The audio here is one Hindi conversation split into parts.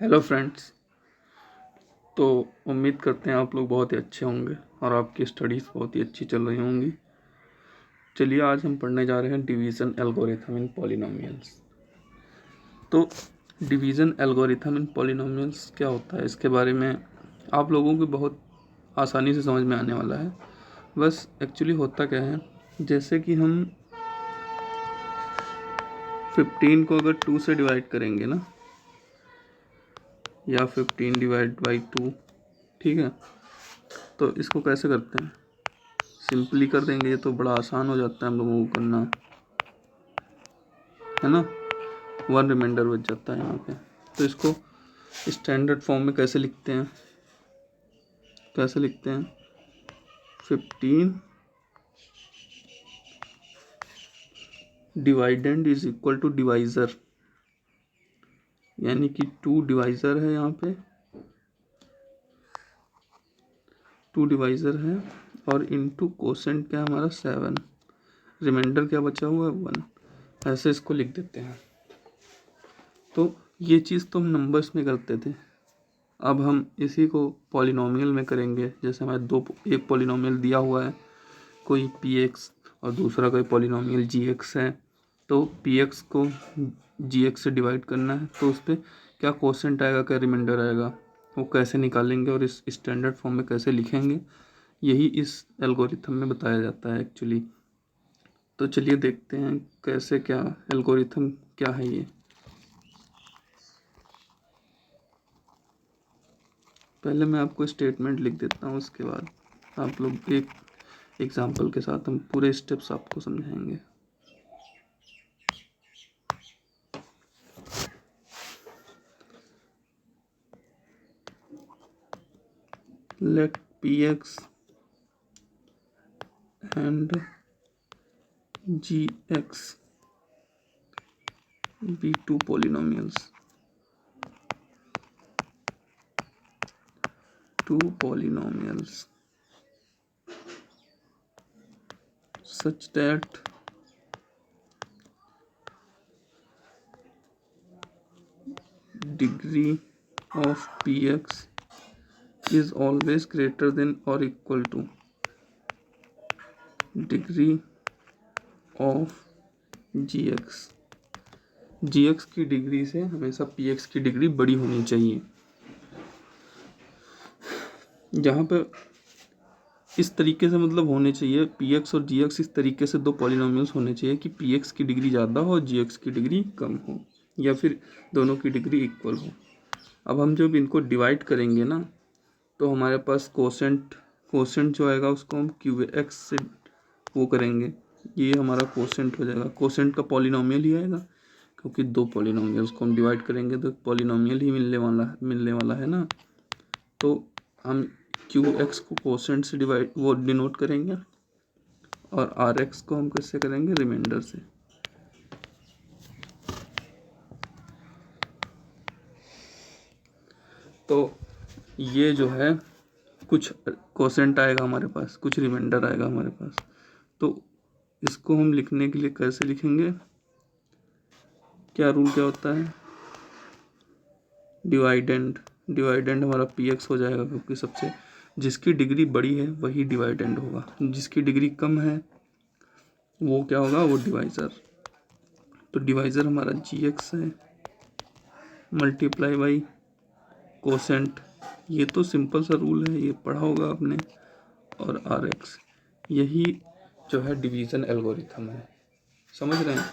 Hello friends. तो उम्मीद करते हैं आप लोग बहुत ही अच्छे होंगे और आपकी स्टडीज़ बहुत ही अच्छी चल रही होंगी। चलिए आज हम पढ़ने जा रहे हैं डिवीज़न एल्गोरिथम इन पॉलिनोमियल्स। तो डिवीज़न एल्गोरिथम इन पॉलिनोमियल्स क्या होता है, इसके बारे में आप लोगों को बहुत आसानी से समझ में आने वाला है। बस एक्चुअली होता क्या है, जैसे कि हम 15 को अगर 2 से डिवाइड करेंगे ना, या 15 डिवाइड बाई 2, ठीक है, तो इसको कैसे करते हैं, सिंपली कर देंगे। ये तो बड़ा आसान हो जाता है हम लोगों को करना, है ना। 1 रिमाइंडर बच जाता है यहाँ पे। तो इसको स्टैंडर्ड फॉर्म में कैसे लिखते हैं, 15 dividend is equal to divisor, यानी कि 2 डिवाइज़र है, यहाँ पे 2 डिवाइज़र है और इनटू कोसेंट क्या हमारा 7, रिमाइंडर क्या बचा हुआ है 1। ऐसे इसको लिख देते हैं। तो ये चीज़ तो हम नंबर्स में करते थे, अब हम इसी को पॉलिनोमियल में करेंगे। जैसे हमें एक पॉलिनोमियल दिया हुआ है, कोई px और दूसरा कोई पॉलिनोमियल gx है, तो px को gx से डिवाइड करना है, तो उस पर क्या कोसेंट आएगा, क्या रिमाइंडर आएगा, वो कैसे निकालेंगे और इस स्टैंडर्ड फॉर्म में कैसे लिखेंगे, यही इस एल्गोरिथम में बताया जाता है एक्चुअली। तो चलिए देखते हैं कैसे, क्या एल्गोरिथम क्या है ये। पहले मैं आपको स्टेटमेंट लिख देता हूँ, उसके बाद आप लोग एक एग्जाम्पल के साथ हम पूरे स्टेप्स आपको समझाएंगे। Let px and gx be 2 polynomials such that degree of px is always greater than or equal to degree of gx। gx की डिग्री से हमेशा px की डिग्री बड़ी होनी चाहिए। जहाँ पे इस तरीके से मतलब होने चाहिए, px और gx इस तरीके से दो पॉलिनोमियल्स होने चाहिए कि px की डिग्री ज़्यादा हो और gx की डिग्री कम हो, या फिर दोनों की डिग्री इक्वल हो। अब हम जब इनको डिवाइड करेंगे ना, तो हमारे पास कोसेंट जो आएगा उसको हम qx से वो करेंगे, ये हमारा कोसेंट हो जाएगा। कोसेंट का पॉलिनोमियल ही आएगा, क्योंकि दो पॉलिनोमियल्स को हम डिवाइड करेंगे तो पॉलिनोमियल ही मिलने वाला है ना। तो हम qx को कोसेंट से डिनोट करेंगे और rx को हम कैसे करेंगे, रिमाइंडर से। तो ये जो है कुछ कोसेंट आएगा हमारे पास, कुछ रिमाइंडर आएगा हमारे पास। तो इसको हम लिखने के लिए कैसे लिखेंगे, क्या रूल क्या होता है, डिवाइडेंड हमारा px हो जाएगा, क्योंकि सबसे जिसकी डिग्री बड़ी है वही डिवाइडेंड होगा, जिसकी डिग्री कम है वो क्या होगा, वो डिवाइज़र। तो डिवाइज़र हमारा gx है मल्टीप्लाई बाई कोसेंट, ये तो सिंपल सा रूल है, ये पढ़ा होगा आपने, और rx। यही जो है डिवीज़न एल्गोरिथम है, समझ रहे हैं,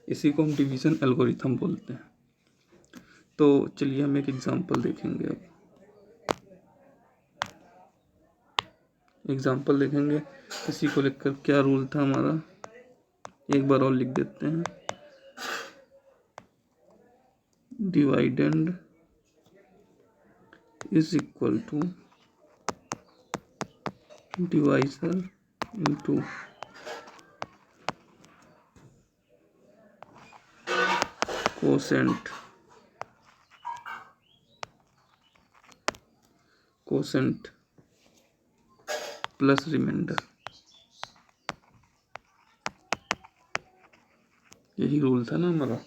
इसी को हम डिवीज़न एल्गोरिथम बोलते हैं। तो चलिए हम एक एग्जांपल देखेंगे। अब एग्जांपल देखेंगे, इसी को लिखकर क्या रूल था हमारा, एक बार और लिख देते हैं, dividend is equal to divisor into quotient plus remainder. यही रूल था ना हमारा।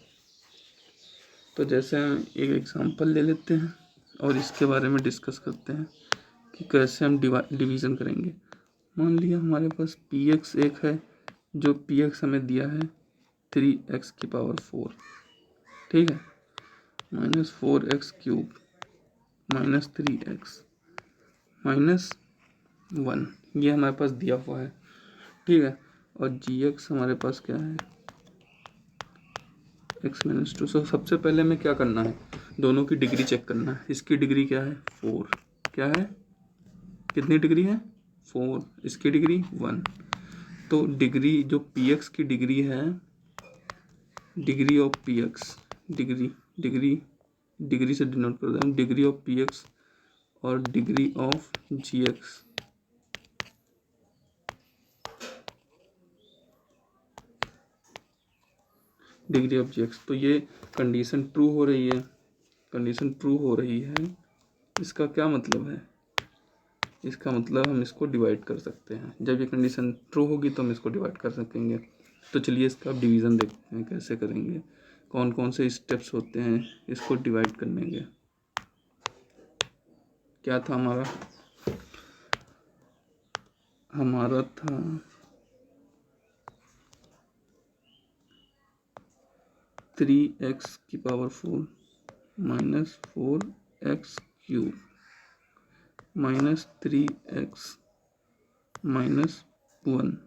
तो जैसे हम एक एग्जांपल ले लेते हैं और इसके बारे में डिस्कस करते हैं कि कैसे हम डिवीज़न करेंगे। मान लिया हमारे पास पी एक्स एक है, जो पी एक्स हमें दिया है 3x⁴, ठीक है, -4x³ -3x -1, ये हमारे पास दिया हुआ है, ठीक है। और जी एक्स हमारे पास क्या है, x-2। सो सबसे पहले हमें क्या करना है, दोनों की डिग्री चेक करना है। इसकी डिग्री क्या है 4, क्या है, कितनी डिग्री है 4, इसकी डिग्री 1। तो डिग्री जो पी एक्स की डिग्री है, degree of P X, degree से डिनोट कर दें, डिग्री ऑफ पी एक्स और degree of G X, degree of G X. तो ये कंडीशन ट्रू हो रही है, कंडीशन ट्रू हो रही है। इसका क्या मतलब है, इसका मतलब हम इसको डिवाइड कर सकते हैं। जब ये कंडीशन ट्रू होगी तो हम इसको डिवाइड कर सकेंगे। तो चलिए इसका डिवीज़न देखते हैं कैसे करेंगे, कौन कौन से स्टेप्स होते हैं इसको डिवाइड करने के। क्या था हमारा था 3x⁴ -4x³ -3x -1।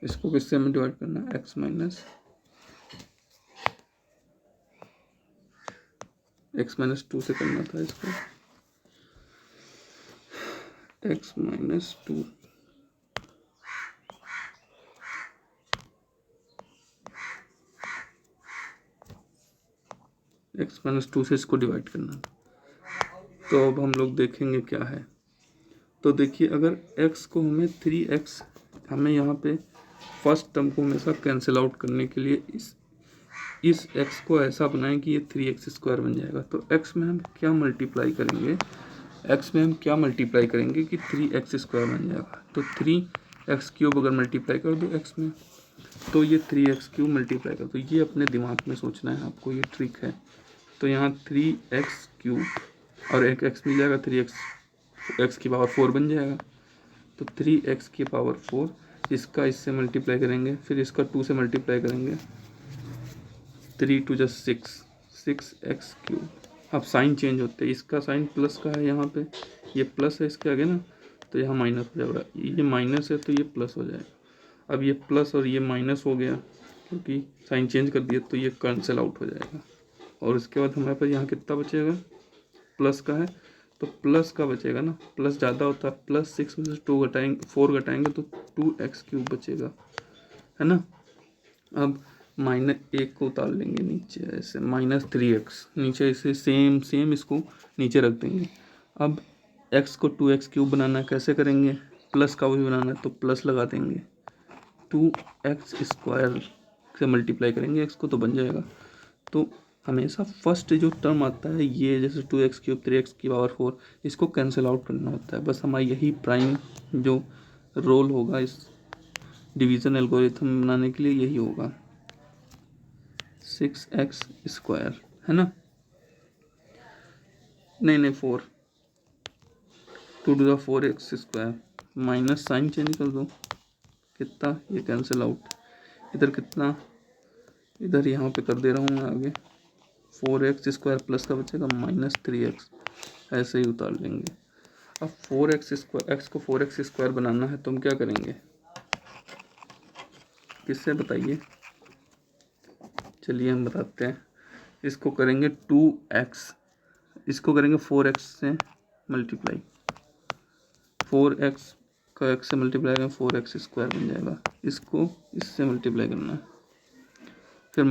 इसको किससे हमें डिवाइड करना है, x -2 से करना था इसको, x -2 x-2 से इसको डिवाइड करना था। तो अब हम लोग देखेंगे क्या है। तो देखिए अगर x को हमें 3x, हमें यहाँ पे फर्स्ट टर्म को हमेशा कैंसिल आउट करने के लिए इस x को ऐसा बनाएं कि ये 3x² बन जाएगा। तो x में हम क्या मल्टीप्लाई करेंगे, x में हम क्या मल्टीप्लाई करेंगे कि 3x² बन जाएगा। तो 3x³ अगर मल्टीप्लाई कर दो x में तो ये 3x³ मल्टीप्लाई कर दो। ये अपने दिमाग में सोचना है आपको, ये ट्रिक है। तो यहाँ 3x³ और एक x मिल जाएगा, 3x⁴ बन जाएगा। तो 3x⁴, इसका इससे मल्टीप्लाई करेंगे, फिर इसका 2 से मल्टीप्लाई करेंगे, 3 2 6, 6x³। अब साइन चेंज होते हैं, इसका साइन प्लस का है, यहाँ पे ये प्लस है इसके आगे ना, तो यहाँ माइनस हो जाएगा। ये माइनस है तो ये प्लस हो जाएगा। अब ये प्लस और ये माइनस हो गया क्योंकि साइन चेंज कर दिया, तो ये कैंसिल आउट हो जाएगा। और उसके बाद हमारे पास यहाँ कितना बचेगा, प्लस का है तो प्लस का बचेगा ना, प्लस ज़्यादा होता है, +6 में से 4 घटाएंगे तो 2x³ बचेगा, है ना। अब -1 को उतार लेंगे नीचे, ऐसे -3x नीचे, इसे सेम इसको नीचे रख देंगे। अब x को 2x³ बनाना है, कैसे करेंगे, प्लस का भी बनाना है तो प्लस लगा देंगे, 2x² से मल्टीप्लाई करेंगे x को तो बन जाएगा। तो हमेशा फर्स्ट जो टर्म आता है ये, जैसे 2x³ 3x⁴, इसको कैंसिल आउट करना होता है। बस हमारा यही प्राइम जो रोल होगा इस डिवीज़न एल्गोरिथम बनाने के लिए, यही होगा 6x², है ना, नहीं 4, 2⁴x² माइनस साइन चेंज कर दो, कितना, ये कैंसिल आउट, इधर कितना, इधर यहाँ पे कर दे रहा हूँ मैं आगे, 4x² प्लस का बचेगा -3x, ऐसे ही उतार लेंगे। अब 4x² को 4x² बनाना है तो हम क्या करेंगे, किससे बताइए, चलिए हम बताते हैं। इसको करेंगे 2x, इसको करेंगे 4x से मल्टीप्लाई, 4x का x से मल्टीप्लाई करेंगे 4x² बन जाएगा। इसको इससे मल्टीप्लाई करना है, फिर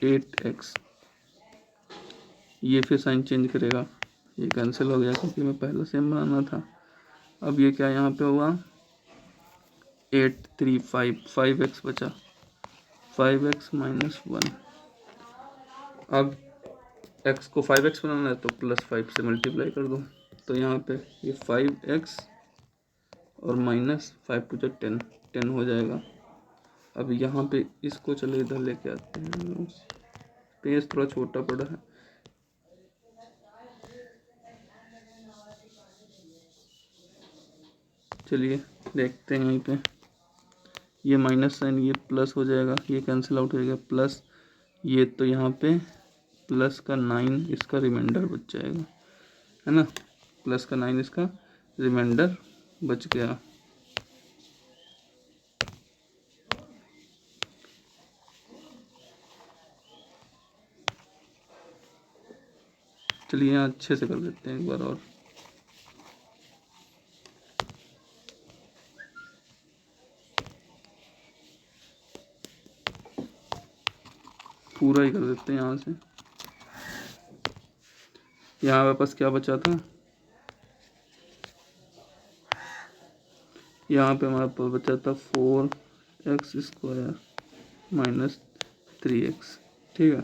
-8x, ये फिर साइन चेंज करेगा, ये कैंसिल हो गया क्योंकि मैं पहले सेम बनाना था। अब ये क्या यहाँ पे हुआ, 8 3 5x बचा, 5x -1। अब x को 5x बनाना है तो +5 से मल्टीप्लाई कर दो, तो यहाँ पे ये 5x और -5 2 10 हो जाएगा। अब यहाँ पे इसको चलो इधर लेके आते हैं, पेज थोड़ा छोटा पड़ा है। चलिए देखते हैं, यहीं पे ये माइनस साइन ये प्लस हो जाएगा, ये कैंसिल आउट हो जाएगा, प्लस ये तो यहाँ पे प्लस का 9 इसका रिमाइंडर बच जाएगा, है ना। प्लस का 9 इसका रिमाइंडर बच गया। चलिए यहाँ अच्छे से कर देते हैं एक बार और। पूरा ही कर देते हैं यहाँ से। यहाँ वापस क्या बचा था, यहाँ पे हमारे पास बचा था 4x² माइनस 3x, ठीक है।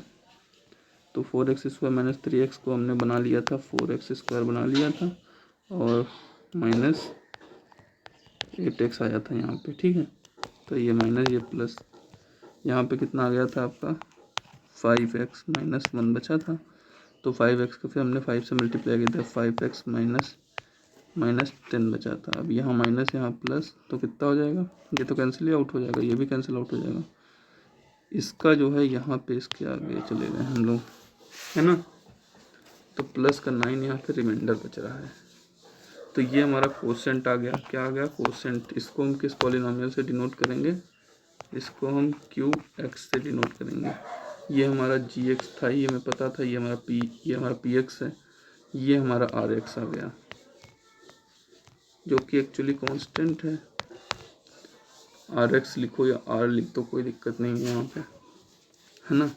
तो 4x² माइनस 3x को हमने बना लिया था, 4x² बना लिया था, और माइनस 8x आया था यहाँ पे, ठीक है। तो ये माइनस ये प्लस, यहाँ पे कितना आ गया था आपका 5x माइनस 1 बचा था। तो 5x को फिर हमने 5 से मल्टीप्लाई किया था, 5x माइनस 10 बचा था। अब यहाँ माइनस यहाँ प्लस, तो कितना हो जाएगा, ये तो कैंसिल ही आउट हो जाएगा, ये भी कैंसिल आउट हो जाएगा। इसका जो है यहाँ पे इसके आगे चले गए हम लोग, है ना। तो प्लस का 9 यहाँ पे रिमाइंडर बच रहा है। तो ये हमारा कोसेंट आ गया, क्या आ गया कोसेंट। इसको हम किस पॉलिनोमियल से डिनोट करेंगे, इसको हम QX से डिनोट करेंगे। ये हमारा GX था, ये हमें पता था, ये हमारा PX है, ये हमारा RX आ गया, जो कि एक्चुअली कांस्टेंट है। RX लिखो या R लिख दो, कोई दिक्कत नहीं है यहाँ पे, है ना।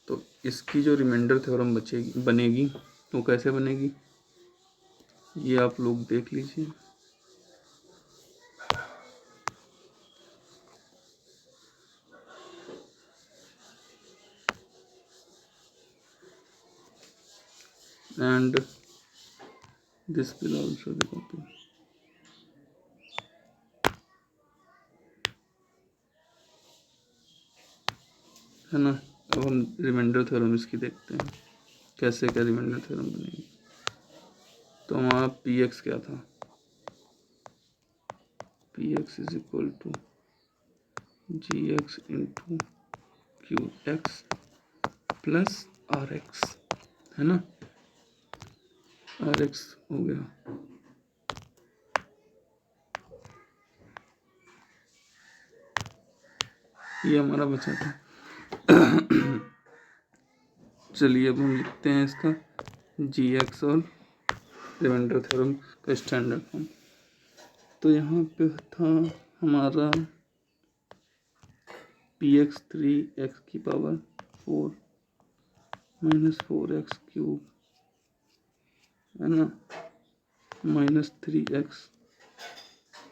तो इसकी जो रिमाइंडर थ्योरम बनेगी वो कैसे बनेगी, ये आप लोग देख लीजिए। And this will also be copy, है ना। अब हम रिमाइंडर थ्योरम इसकी देखते हैं कैसे क्या रिमाइंडर थ्योरम बनेगी। तो हमारा PX क्या था, PX is equal to GX into QX plus RX, है ना। RX हो गया, ये हमारा बचा था। चलिए अब हम लिखते हैं इसका GX और रिमाइंडर थ्योरम का स्टैंडर्ड फॉर्म। तो यहाँ पे था हमारा PX 3x की पावर 4 माइनस 4x³ है ना, minus 3x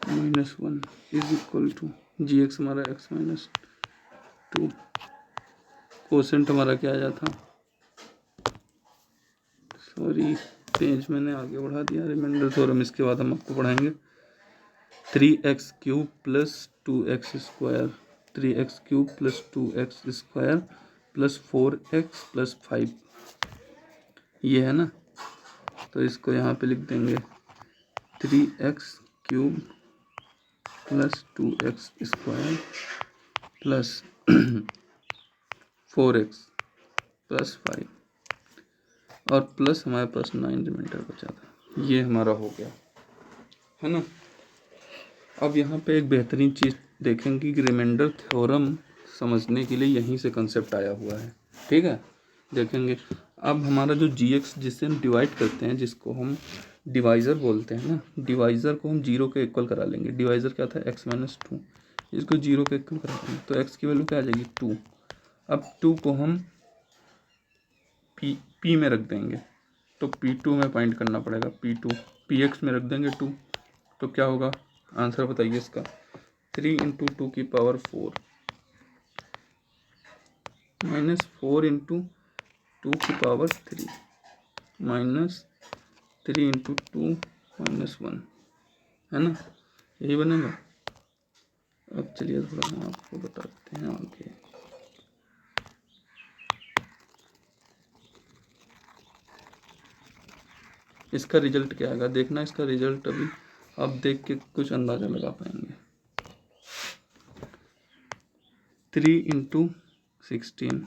minus 1 is equal to GX हमारा x माइनस 2। कोसेंट हमारा क्या आया था, सॉरी पेज मैंने आगे बढ़ा दिया, रिमाइंडर थ्योरम इसके बाद हम आपको पढ़ाएंगे। 3x³ plus 2x² 3x³ plus 2x² plus 4x plus 5, ये है ना। तो इसको यहाँ पे लिख देंगे 3x³ plus 2x² plus 4x plus 5 और प्लस हमारे पास 9 रिमाइंडर बचा था, ये हमारा हो गया, है ना। अब यहाँ पे एक बेहतरीन चीज़ देखेंगे कि रिमाइंडर थ्योरम समझने के लिए यहीं से कंसेप्ट आया हुआ है, ठीक है। देखेंगे अब हमारा जो GX जिससे हम डिवाइड करते हैं, जिसको हम डिवाइज़र बोलते हैं ना, डिवाइज़र को हम 0 के इक्वल करा लेंगे। डिवाइज़र क्या था x माइनस 2, इसको 0 के इक्वल करा लेंगे तो x की वैल्यू क्या आ जाएगी 2। अब 2 को हम P में रख देंगे, तो P2 में पॉइंट करना पड़ेगा, P2 PX में रख देंगे 2, तो क्या होगा आंसर बताइए इसका 3 इंटू 2 की पावर 4 माइनस 4 इंटू 2 की पावर 3 माइनस 3 इंटू 2 माइनस 1, है ना, यही बनेगा। अब चलिए थोड़ा हम आपको बताते हैं आगे। इसका रिजल्ट क्या आएगा देखना, इसका रिजल्ट अभी आप देख के कुछ अंदाजा लगा पाएंगे। 3 × 16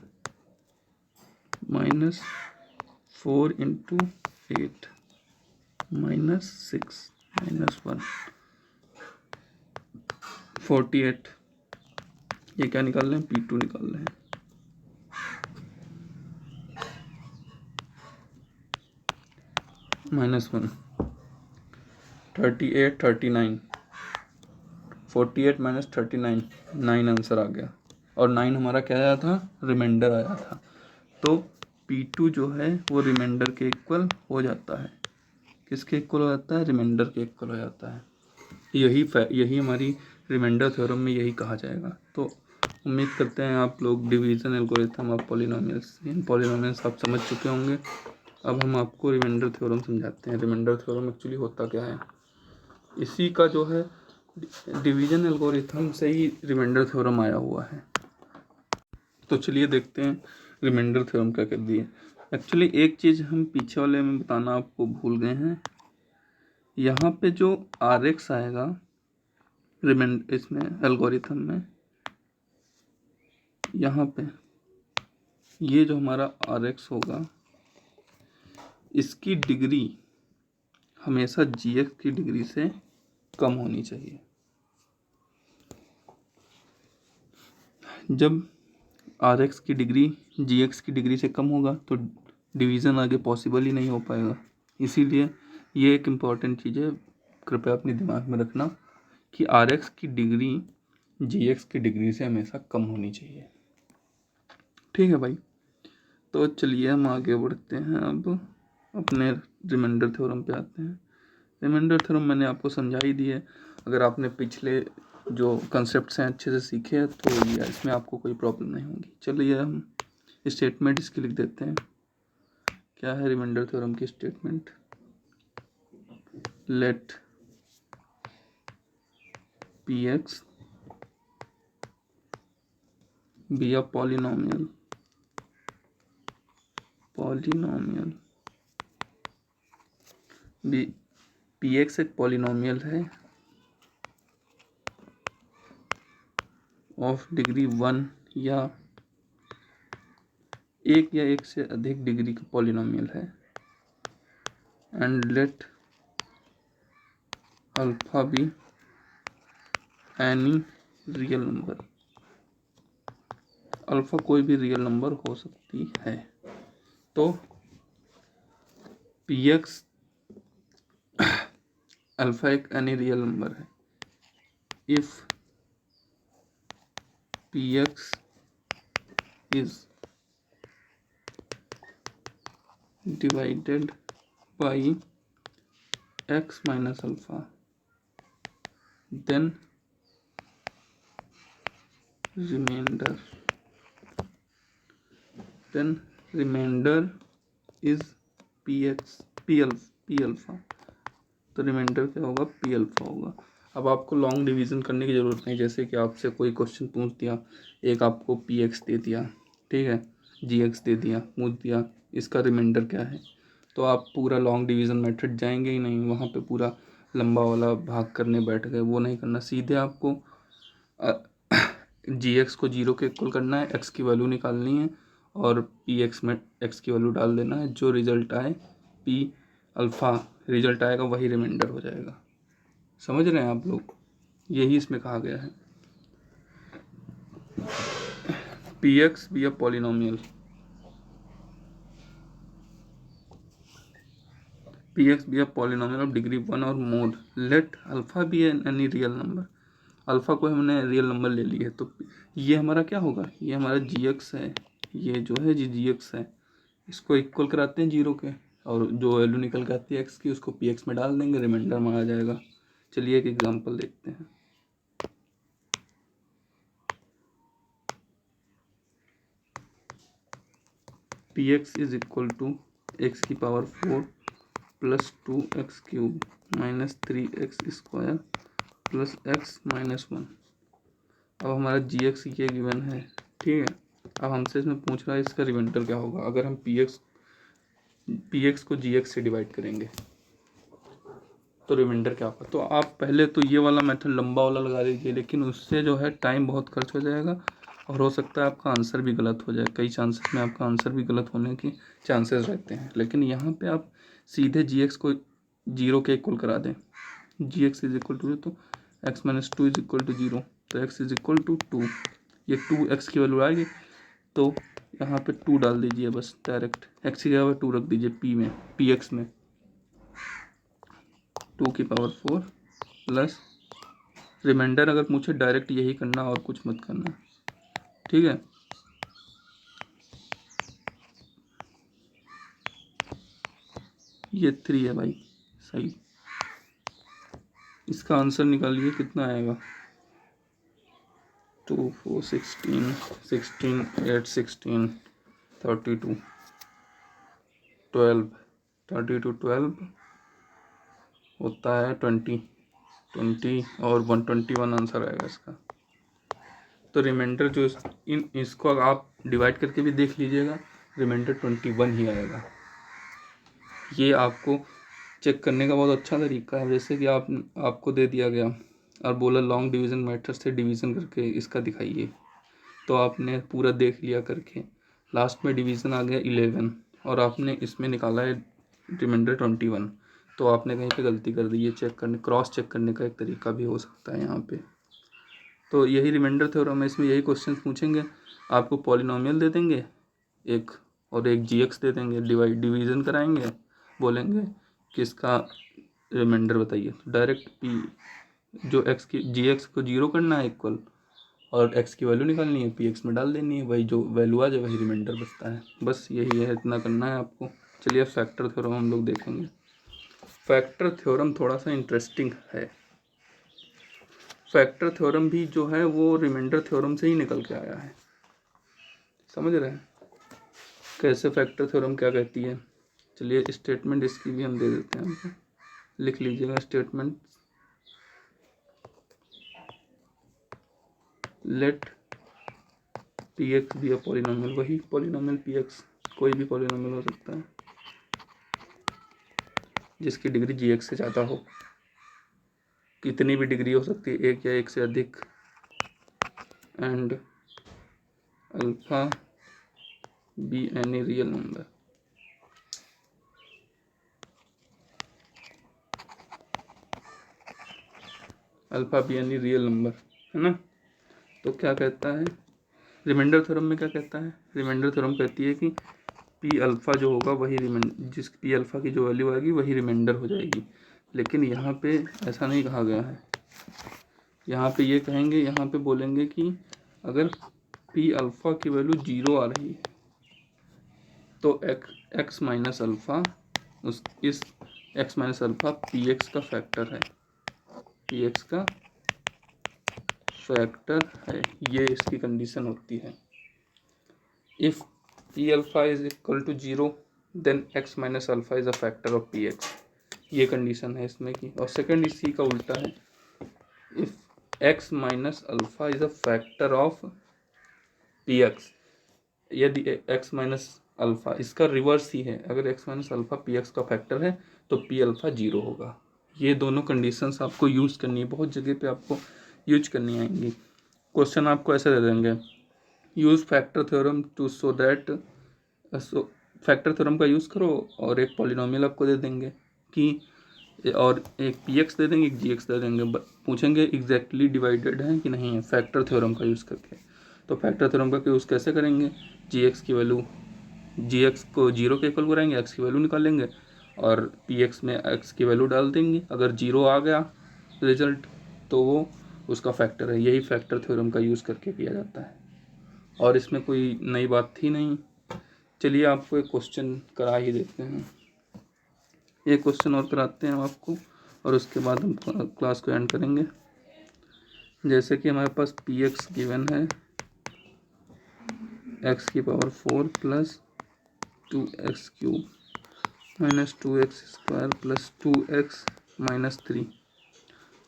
-4 × 8 -6 -1 48। ये क्या निकाल रहे हैं, P2 निकाल रहे हैं। -1 38 39 48 - 39 9 आंसर आ गया। और 9 हमारा क्या आया था, रिमाइंडर आया था। तो P2 जो है वो रिमाइंडर के इक्वल हो जाता है। किसके इक्वल हो जाता है, रिमाइंडर के इक्वल हो जाता है। यही हमारी रिमाइंडर थ्योरम में यही कहा जाएगा। तो उम्मीद करते हैं आप लोग डिवीजन एल्गोरिथम ऑफ पॉलिनोमियल्स आप समझ चुके होंगे। अब हम आपको रिमाइंडर थ्योरम समझाते हैं। रिमाइंडर थ्योरम एक्चुअली होता क्या है, इसी का जो है डिवीजन एल्गोरिथम से ही रिमाइंडर थ्योरम आया हुआ है। तो चलिए देखते हैं रिमाइंडर थ्योरम क्या कर दिए। एक्चुअली एक चीज़ हम पीछे वाले में बताना आपको भूल गए हैं। यहाँ पे जो RX आएगा इसमें एल्गोरिथम में, यहाँ पे ये जो हमारा RX होगा इसकी डिग्री हमेशा GX की डिग्री से कम होनी चाहिए। जब RX की डिग्री GX की डिग्री से कम होगा तो डिवीज़न आगे पॉसिबल ही नहीं हो पाएगा। इसीलिए ये एक इम्पॉर्टेंट चीज़ है, कृपया अपने दिमाग में रखना कि RX की डिग्री GX की डिग्री से हमेशा कम होनी चाहिए। ठीक है भाई, तो चलिए हम आगे बढ़ते हैं। अब अपने रिमाइंडर थ्योरम पे आते हैं। रिमाइंडर थ्योरम मैंने आपको समझा ही दी है। अगर आपने पिछले जो कंसेप्ट्स हैं अच्छे से सीखे हैं तो ये इसमें आपको कोई प्रॉब्लम नहीं होगी। चलिए हम स्टेटमेंट इसकी लिख देते हैं। क्या है रिमाइंडर थ्योरम की statement, let Px be a polynomial Px एक पॉलिनोमियल है ऑफ डिग्री 1 या एक से अधिक डिग्री का पॉलिनोमियल है। And let alpha be any real number. Alpha कोई भी रियल नंबर हो सकती है। तो Px अल्फा एक एनी रियल नंबर है if Px is divided by x minus alpha, then remainder is p alpha। तो रिमाइंडर क्या होगा, P अल्फा होगा। अब आपको लॉन्ग डिवीज़न करने की ज़रूरत नहीं। जैसे कि आपसे कोई क्वेश्चन पूछ दिया, एक आपको Px दे दिया, ठीक है, Gx दे दिया, पूछ दिया इसका रिमाइंडर क्या है, तो आप पूरा लॉन्ग डिवीज़न मेथड जाएंगे ही नहीं, वहाँ पे पूरा लंबा वाला भाग करने बैठ गए, वो नहीं करना। सीधे आपको Gx को 0 के इक्वल करना है, x की वैल्यू निकालनी है और Px में x की वैल्यू डाल देना है। जो रिजल्ट आए P अल्फ़ा रिजल्ट आएगा वही रिमाइंडर हो जाएगा। समझ रहे हैं आप लोग, यही इसमें कहा गया है। Px be a polynomial, Px be a polynomial of degree 1 और more, let alpha be any real number. Alpha को हमने रियल नंबर ले लिया है तो ये हमारा क्या होगा, ये हमारा Gx है, ये जो है Gx है, इसको इक्वल कराते हैं 0 के और जो वैल्यू निकल के आती है x की उसको Px में डाल देंगे, रिमाइंडर में आ जाएगा। चलिए एक एग्जांपल देखते हैं। Px is equal to x की power 4 plus 2x cube minus 3x square plus x minus 1। अब हमारा जी एक्स ये गिवन है, ठीक है। अब हमसे इसमें पूछ रहा है इसका रिमाइंडर क्या होगा अगर हम पी एक्स को जी एक्स से डिवाइड करेंगे तो रिमाइंडर क्या होगा। तो आप पहले तो ये वाला मेथड लंबा वाला लगा लीजिए, लेकिन उससे जो है टाइम बहुत खर्च हो जाएगा और हो सकता है आपका आंसर भी गलत हो जाए। कई चांसेस में आपका आंसर भी गलत होने की चांसेस रहते हैं। लेकिन यहाँ पे आप सीधे जी एक्स को जीरो के इक्वल करा दें, g x is equal to, तो x minus two is equal to zero, तो x is equal to two, ये टू एक्स की वैल्यू आएगी तो यहाँ पे टू डाल दीजिए बस डायरेक्ट, एक्स की जगह टू रख दीजिए पी एक्स में, टू की पावर फोर प्लस रिमाइंडर अगर पूछे डायरेक्ट यही करना और कुछ मत करना, ठीक है। ये थ्री है भाई, सही। इसका आंसर निकालिए कितना आएगा, 2 4 16 16 8 16 32 12 32 12 होता है 20 और 121 आंसर आएगा इसका। तो रिमाइंडर जो इसको आप डिवाइड करके भी देख लीजिएगा, रिमाइंडर 21 ही आएगा। ये आपको चेक करने का बहुत अच्छा तरीका है। जैसे कि आपको दे दिया गया और बोला लॉन्ग डिवीज़न मेथड से डिवीज़न करके इसका दिखाइए, तो आपने पूरा देख लिया करके, लास्ट में डिवीज़न आ गया 11 और आपने इसमें निकाला है रिमाइंडर 21, तो आपने कहीं पे गलती कर दी। ये चेक करने, क्रॉस चेक करने का एक तरीका भी हो सकता है यहाँ पे। तो यही रिमाइंडर थ्योरम है, इसमें यही क्वेश्चन पूछेंगे, आपको पॉलिनोमियल दे देंगे एक और एक जी एक्स दे देंगे, डिवीज़न कराएंगे, बोलेंगे कि इसका रिमाइंडर बताइए, तो डायरेक्ट पी जो एक्स की जी एक्स को जीरो करना है इक्वल और एक्स की वैल्यू निकालनी है, पी एक्स में डाल देनी है, वही जो वैल्यू आ जाए वही रिमाइंडर बचता है। बस यही है, इतना करना है आपको। चलिए अब फैक्टर थ्योरम हम लोग देखेंगे। फैक्टर थ्योरम थोड़ा सा इंटरेस्टिंग है। फैक्टर थ्योरम भी जो है वो रिमाइंडर थ्योरम से ही निकल के आया है, समझ रहे हैं कैसे फैक्टर थ्योरम क्या कहती है। चलिए स्टेटमेंट इसकी भी हम दे देते हैं आपको, लिख लीजिएगा statement, let P X be a polynomial, वही पॉलिनोमियल पी एक्स, कोई भी पॉलिनोमियल हो सकता है जिसकी डिग्री जी एक्स से ज़्यादा हो, कितनी भी डिग्री हो सकती है, एक या एक से अधिक, and alpha be any real number. Alpha be any real number, है ना। तो क्या कहता है रिमाइंडर थ्योरम में, क्या कहता है रिमाइंडर थ्योरम कहती है कि पी अल्फ़ा जो होगा वही जिस पी अल्फ़ा की जो वैल्यू आएगी वही रिमाइंडर हो जाएगी। लेकिन यहाँ पे ऐसा नहीं कहा गया है, यहाँ पे ये कहेंगे, यहाँ पे बोलेंगे कि अगर पी अल्फ़ा की वैल्यू जीरो आ रही है तो एक्स माइनस अल्फ़ा इस X minus alpha P X का फैक्टर है, पी एक्स का फैक्टर है, ये इसकी कंडीशन होती है। If P alpha is equal to zero then X minus alpha is a factor of P X, ये कंडीशन है इसमें की। और सेकंड इसी का उल्टा है, if X minus alpha is a factor of P x, यदि एक्स माइनस अल्फ़ा इसका रिवर्स ही है, अगर x minus alpha P X का फैक्टर है तो पी अल्फ़ा जीरो होगा। ये दोनों कंडीशंस आपको यूज़ करनी है, बहुत जगह पे आपको यूज करनी आएंगी। क्वेश्चन आपको ऐसे दे देंगे, use factor theorem to show that, factor theorem का यूज़ करो और एक पॉलिनोमियल आपको दे देंगे कि, और एक पी एक्स दे देंगे, एक जी एक्स दे देंगे, पूछेंगे एग्जैक्टली डिवाइडेड है कि नहीं है, फैक्टर थ्योरम का यूज़ करके। तो फैक्टर थ्योरम का यूज़ कैसे करेंगे, जी एक्स की वैल्यू, जी एक्स को जीरो के इक्वल कराएंगे, एक्स की वैल्यू निकालेंगे और पी एक्स में एक्स की वैल्यू डाल देंगे, अगर जीरो आ गया रिजल्ट तो वो उसका फैक्टर है। यही फैक्टर थ्योरम का यूज़ करके किया जाता है और इसमें कोई नई बात थी नहीं। चलिए आपको एक क्वेश्चन करा ही देते हैं, एक क्वेश्चन और कराते हैं आपको और उसके बाद हम क्लास को एंड करेंगे। जैसे कि हमारे पास पी एक्स गिवन है एक्स की power 4 plus 2x cube minus 2x square plus 2x minus 3,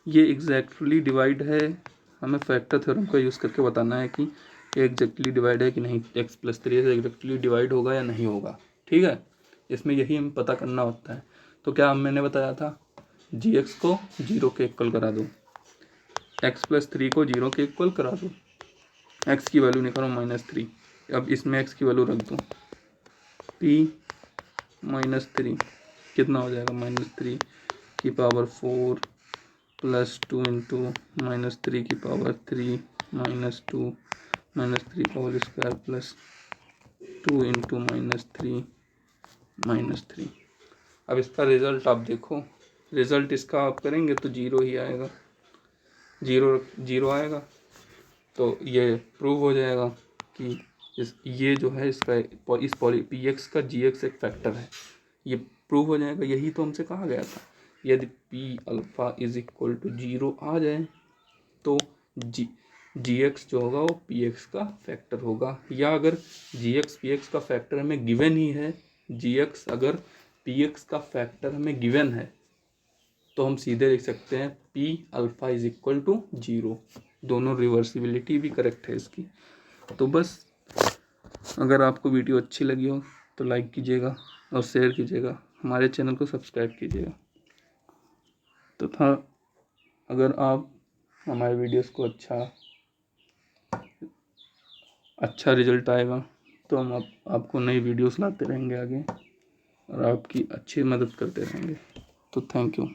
ये एग्जैक्टली डिवाइड है हमें फैक्टर थ्योरम का यूज़ करके बताना है कि ये एग्जैक्टली डिवाइड है कि नहीं, x+3 से एग्जैक्टली डिवाइड होगा या नहीं होगा। ठीक है, इसमें यही हमें पता करना होता है। तो क्या मैंने बताया था, gx को 0 के इक्वल करा दो, x+3 को 0 के इक्वल करा दो, x की वैल्यू निकालो -3। अब इसमें x की वैल्यू रख दो, p -3 कितना हो जाएगा, -3 की पावर 4 प्लस 2 इंटू -3 की पावर 3 -2 -3 का होल स्क्वायर प्लस 2 इंटू -3 -3। अब इसका रिजल्ट आप देखो, रिजल्ट इसका आप करेंगे तो 0 ही आएगा, 0 आएगा। तो ये प्रूव हो जाएगा कि ये जो है इसका इस पी एक्स का जी एक्स एक फैक्टर है, ये प्रूव हो जाएगा। यही तो हमसे कहा गया था, यदि P alpha is equal to 0 आ जाए तो जी एक्स जो होगा वो पी एक्स का फैक्टर होगा। या अगर जी एक्स पी एक्स का फैक्टर हमें गिवन ही है, जी एक्स अगर पी एक्स का फैक्टर हमें गिवन है तो हम सीधे लिख सकते हैं P alpha is equal to 0। दोनों रिवर्सिबिलिटी भी करेक्ट है इसकी। तो बस, अगर आपको वीडियो अच्छी लगी हो तो लाइक कीजिएगा और शेयर कीजिएगा, हमारे चैनल को सब्सक्राइब कीजिएगा। तथा अगर आप हमारे वीडियोस को अच्छा रिजल्ट आएगा तो हम आपको नई वीडियोस लाते रहेंगे आगे और आपकी अच्छी मदद करते रहेंगे। तो थैंक यू।